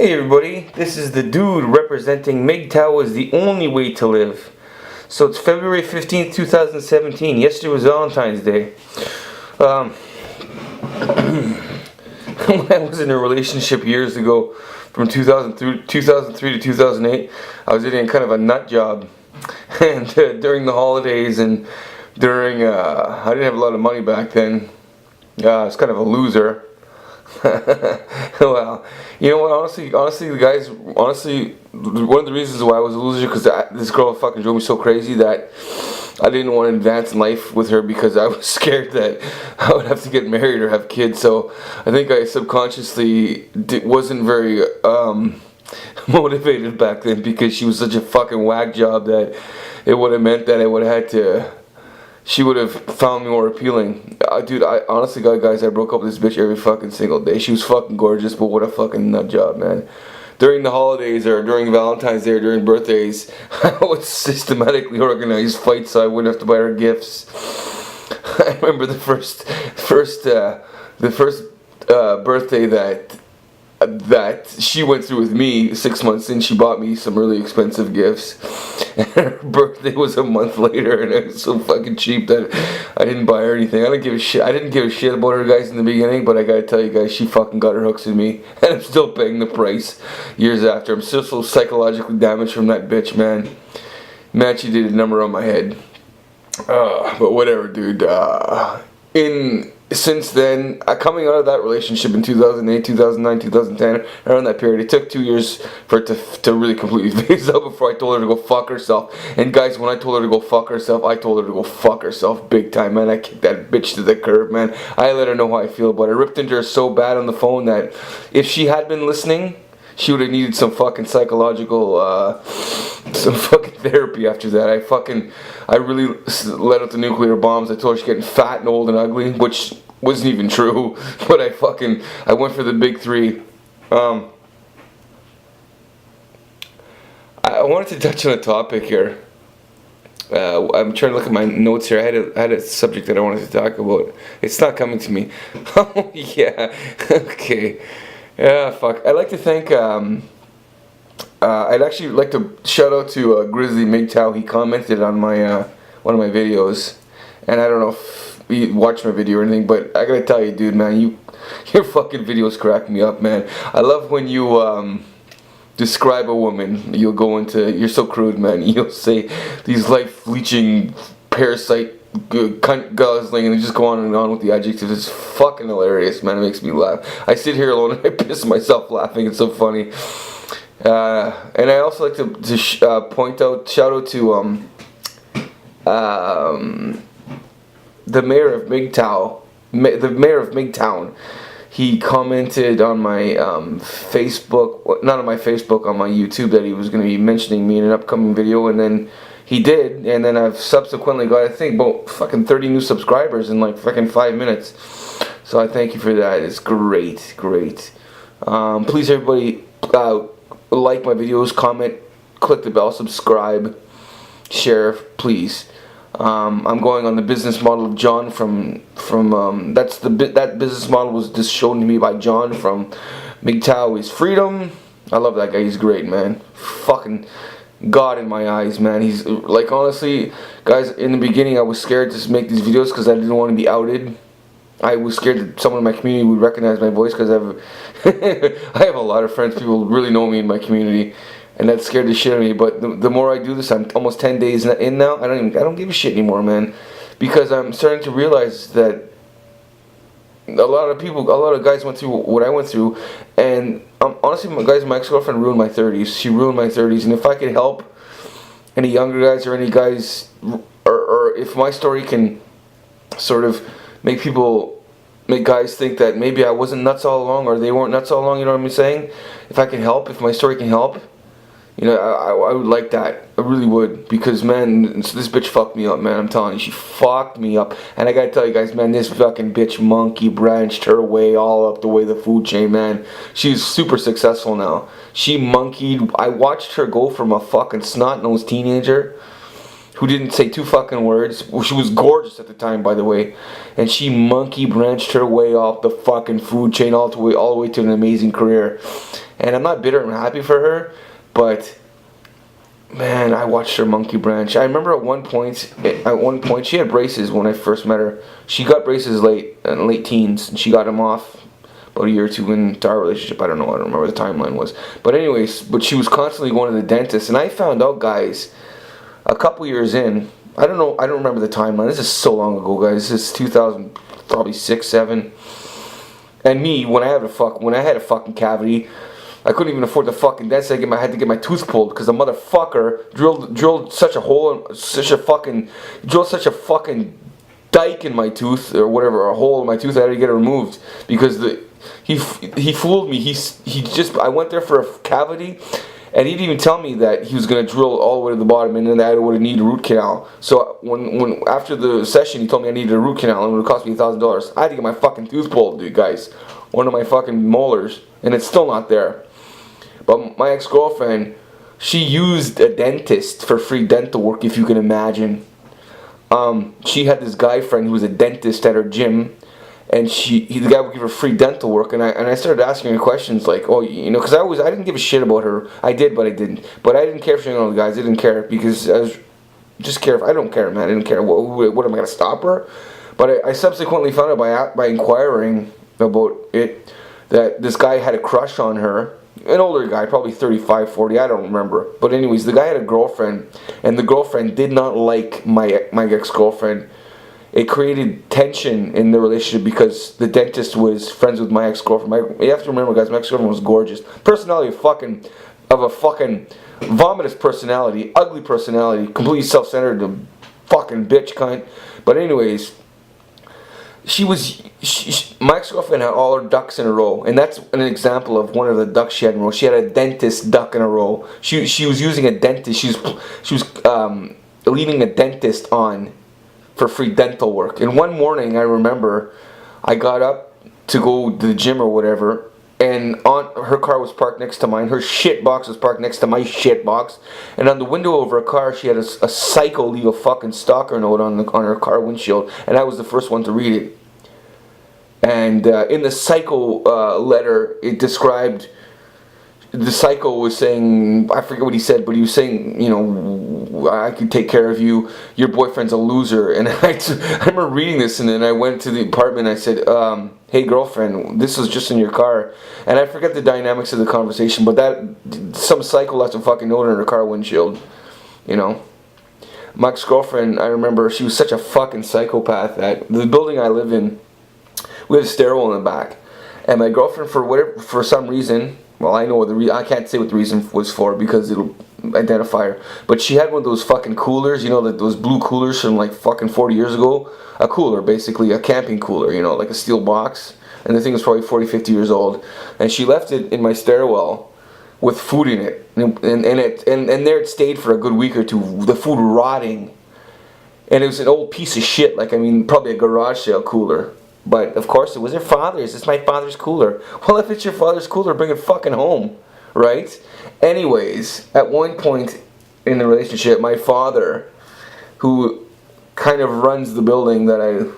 Hey everybody, this is the dude representing MGTOW is the only way to live. So it's February 15th, 2017. Yesterday was Valentine's Day. When I was in a relationship years ago, from 2003 to 2008, I was in kind of a nut job. And during the holidays and during, I didn't have a lot of money back then. I was kind of a loser. Well, you know what, honestly, guys, one of the reasons why I was a loser because this girl fucking drove me so crazy that I didn't want to advance in life with her because I was scared that I would have to get married or have kids. So I think I subconsciously wasn't very motivated back then because she was such a fucking whack job that it would have meant that I would have had to. She would have found me more appealing. Dude, I honestly, guys, I broke up with this bitch every fucking single day. She was fucking gorgeous, but what a fucking nut job, man. During the holidays or during Valentine's Day or during birthdays, I would systematically organize fights so I wouldn't have to buy her gifts. I remember the first birthday that she went through with me 6 months in. She bought me some really expensive gifts, and her birthday was a month later, and it was so fucking cheap that I didn't buy her anything. I didn't give a shit about her, guys, in the beginning, but I gotta tell you guys, she fucking got her hooks in me, and I'm still paying the price years after. I'm still so psychologically damaged from that bitch, man. Man, she did a number on my head. But whatever, dude. Since then, coming out of that relationship in 2008, 2009, 2010, around that period, it took 2 years for it to really completely phase out before I told her to go fuck herself. And guys, when I told her to go fuck herself, I told her to go fuck herself big time, man. I kicked that bitch to the curb, man. I let her know how I feel about it. I ripped into her so bad on the phone that if she had been listening, she would have needed some fucking psychological, some fucking therapy after that. I really let out the nuclear bombs. I told her she's getting fat and old and ugly, which wasn't even true. But I went for the big three. I wanted to touch on a topic here. I'm trying to look at my notes here. I had a subject that I wanted to talk about. It's not coming to me. Oh yeah. Okay. Yeah, fuck. I'd like to thank, I'd actually like to shout out to Grizzly MGTOW. He commented on my, one of my videos, and I don't know if he watched my video or anything, but I gotta tell you, dude, man, your fucking videos crack me up, man. I love when you, describe a woman. You'll go into, you're so crude, man. You'll say these life-leeching parasite cunt guzzling, and just go on and on with the adjectives. It's fucking hilarious, man. It makes me laugh. I sit here alone and I piss myself laughing. It's so funny. And I also like to shout out to the mayor of MGTOW, the mayor of MGTOWN. He commented on my Facebook, not on my Facebook, on my YouTube, that he was going to be mentioning me in an upcoming video, and then he did, and then I've subsequently got, I think, about fucking 30 new subscribers in like fucking 5 minutes. So I thank you for that. It's great, great. Please, everybody, like my videos, comment, click the bell, subscribe, share, please. I'm going on the business model of John from that business model was just shown to me by John from MGTOW is freedom. I love that guy. He's great, man. Fucking God in my eyes, man. He's like, honestly, guys, in the beginning I was scared to make these videos because I didn't want to be outed. I was scared that someone in my community would recognize my voice because I have a lot of friends. People really know me in my community, and that scared the shit out of me. But the more I do this, I'm almost 10 days in now. I don't give a shit anymore, man, because I'm starting to realize that a lot of guys went through what I went through, and honestly, my ex-girlfriend ruined my 30s. She ruined my 30s, and if I could help any younger guys or any guys, or if my story can sort of make guys think that maybe I wasn't nuts all along, or they weren't nuts all along, you know what I'm saying? If I can help, if my story can help, you know, I would like that. I really would, because, man, this bitch fucked me up, man. I'm telling you, she fucked me up. And I gotta tell you guys, man, this fucking bitch monkey branched her way all up the way the food chain, man. She's super successful now. She monkeyed. I watched her go from a fucking snot-nosed teenager who didn't say 2 fucking words. She was gorgeous at the time, by the way, and she monkey branched her way off the fucking food chain all the way to an amazing career. And I'm not bitter. I'm happy for her, but man, I watched her monkey branch. I remember at one point she had braces when I first met her. She got braces late teens, and she got them off about a year or two into our relationship. I don't remember what the timeline was. But anyways, she was constantly going to the dentist, and I found out, guys, a couple years in, I don't remember the timeline. This is so long ago, guys. This is 2000, probably 6, 7. And me, when I had a fucking cavity, I couldn't even afford the fucking dentist. I had to get my tooth pulled because the motherfucker drilled such a fucking dike in my tooth or whatever, a hole in my tooth. I had to get it removed because he fooled me. I went there for a cavity, and he didn't even tell me that he was gonna drill all the way to the bottom, and then I would need a root canal. So when after the session, he told me I needed a root canal, and it would cost me $1,000. I had to get my fucking tooth pulled, dude, guys. One of my fucking molars, and it's still not there. But my ex-girlfriend, she used a dentist for free dental work, if you can imagine. She had this guy friend who was a dentist at her gym, and the guy would give her free dental work, and I started asking her questions like, oh, because I didn't give a shit about her. I did, but I didn't. But I didn't care if she knew the guys. I didn't care because I don't care, man. I didn't care. What am I gonna stop her? But I subsequently found out by inquiring about it that this guy had a crush on her. An older guy, probably 35, 40, I don't remember. But anyways, the guy had a girlfriend, and the girlfriend did not like my ex-girlfriend. It created tension in the relationship because the dentist was friends with my ex-girlfriend. You have to remember, guys, my ex-girlfriend was gorgeous. Personality of a fucking vomitous personality, ugly personality, completely self-centered, a fucking bitch kind. But anyways, my ex-girlfriend had all her ducks in a row, and that's an example of one of the ducks she had in a row. She had a dentist duck in a row. She was using a dentist. She was leading a dentist on for free dental work. And one morning, I remember, I got up to go to the gym or whatever, and her car was parked next to mine. Her shit box was parked next to my shit box, and on the window of her car, she had a psycho leave a fucking stalker note on her car windshield, and I was the first one to read it. And in the psycho letter, it described, the psycho was saying, I forget what he said, but he was saying, I could take care of you, your boyfriend's a loser. And I remember reading this, and then I went to the apartment, and I said, hey girlfriend, this was just in your car. And I forget the dynamics of the conversation, but some psycho left a fucking note in her car windshield, My ex-girlfriend, I remember, she was such a fucking psychopath that the building I live in, we have a stairwell in the back, and my girlfriend, for some reason, well, I know I can't say what the reason was for because it'll identify her, but she had one of those fucking coolers, those blue coolers from like fucking 40 years ago, a cooler, basically, a camping cooler, like a steel box, and the thing was probably 40, 50 years old, and she left it in my stairwell with food in it, and there it stayed for a good week or two, the food rotting, and it was an old piece of shit, probably a garage sale cooler. But, of course, it was her father's. It's my father's cooler. Well, if it's your father's cooler, bring it fucking home, right? Anyways, at one point in the relationship, my father, who kind of runs the building that I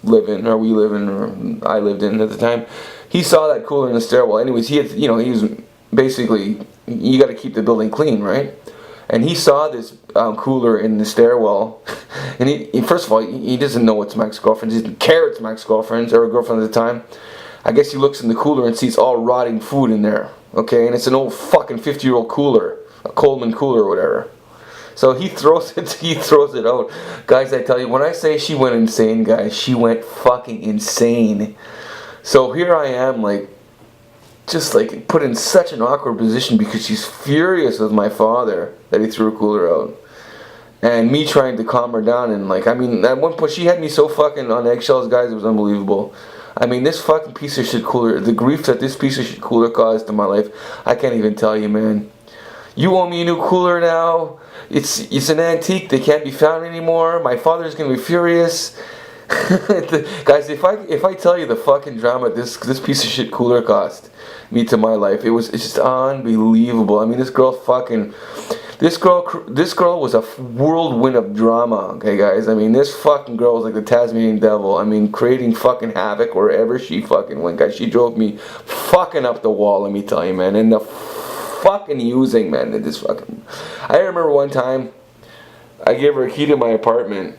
live in, or we live in, or I lived in at the time, he saw that cooler in the stairwell. Anyways, he was basically, you got to keep the building clean, right? And he saw this cooler in the stairwell, and he first of all, he doesn't know it's my ex-girlfriend. He doesn't care it's my ex-girlfriend's or a girlfriend at the time. I guess he looks in the cooler and sees all rotting food in there, okay? And it's an old fucking 50-year-old cooler, a Coleman cooler or whatever. So he throws it out. Guys, I tell you, when I say she went insane, guys, she went fucking insane. So here I am, just put in such an awkward position because she's furious with my father that he threw a cooler out, and me trying to calm her down. And at one point she had me so fucking on eggshells, guys, it was unbelievable. This fucking piece of shit cooler, the grief that this piece of shit cooler caused to my life, I can't even tell you, man. You owe me a new cooler now. It's an antique. They can't be found anymore. My father's gonna be furious. Guys, if I tell you the fucking drama this piece of shit cooler cost me to my life, it's just unbelievable. This girl fucking, This girl was a whirlwind of drama, okay, guys? I mean, this fucking girl was like the Tasmanian devil. I mean, creating fucking havoc wherever she fucking went, guys. She drove me fucking up the wall, let me tell you, man. And the fucking using, man, this fucking... I remember one time, I gave her a key to my apartment.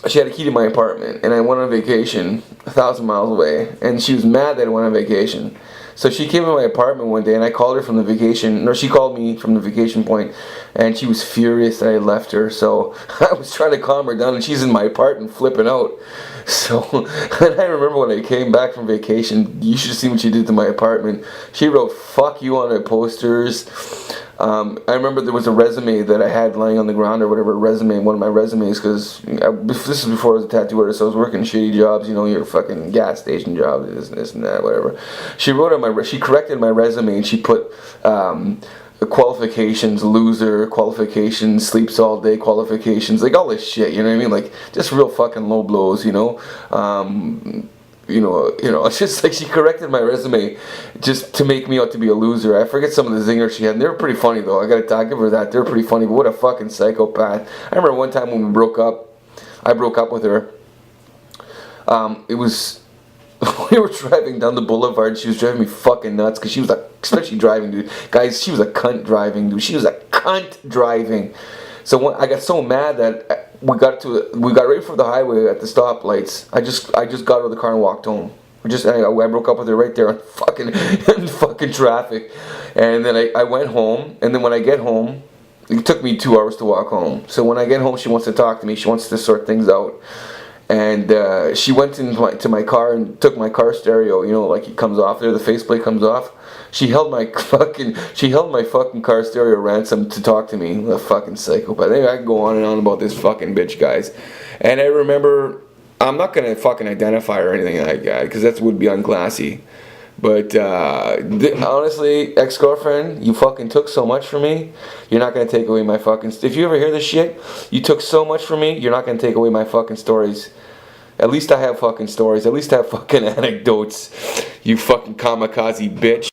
She had a key to my apartment, and I went on vacation 1,000 miles away, and she was mad that I went on vacation. So she came to my apartment one day, and I called her from the vacation, no, she called me from the vacation point, and she was furious that I left her. So I was trying to calm her down, and she's in my apartment flipping out. So, and I remember when I came back from vacation, you should see what she did to my apartment. She wrote "fuck you" on her posters. I remember there was a resume that I had lying on the ground or whatever, one of my resumes, because this is before I was a tattoo artist, so I was working shitty jobs, you know, your fucking gas station jobs, this and that, whatever. She corrected my resume, and she put qualifications, loser, qualifications, sleeps all day, qualifications, like all this shit, you know what I mean? Like, just real fucking low blows, you know? It's just like she corrected my resume just to make me out to be a loser. I forget some of the zingers she had, and they were pretty funny though. I give her that. They're pretty funny, but what a fucking psychopath. I remember one time when we broke up, I broke up with her. It was, we were driving down the boulevard, she was driving me fucking nuts, because she was especially driving, dude. Guys, she was a cunt driving, dude. She was a cunt driving. So I got so mad that we got ready for the highway at the stoplights. I just got out of the car and walked home. I broke up with her right there on fucking traffic. And then I went home, and then when I get home, it took me 2 hours to walk home. So when I get home, she wants to talk to me. She wants to sort things out. And she went into my car and took my car stereo, you know, like it comes off there, the faceplate comes off. She held my fucking car stereo ransom to talk to me. A fucking psychopath. Anyway, I can go on and on about this fucking bitch, guys. And I remember, I'm not gonna fucking identify her or anything like that, because that would be unclassy. But honestly, ex-girlfriend, you fucking took so much from me. You're not gonna take away my fucking. If you ever hear this shit, you took so much from me. You're not gonna take away my fucking stories. At least I have fucking stories. At least I have fucking anecdotes. You fucking kamikaze bitch.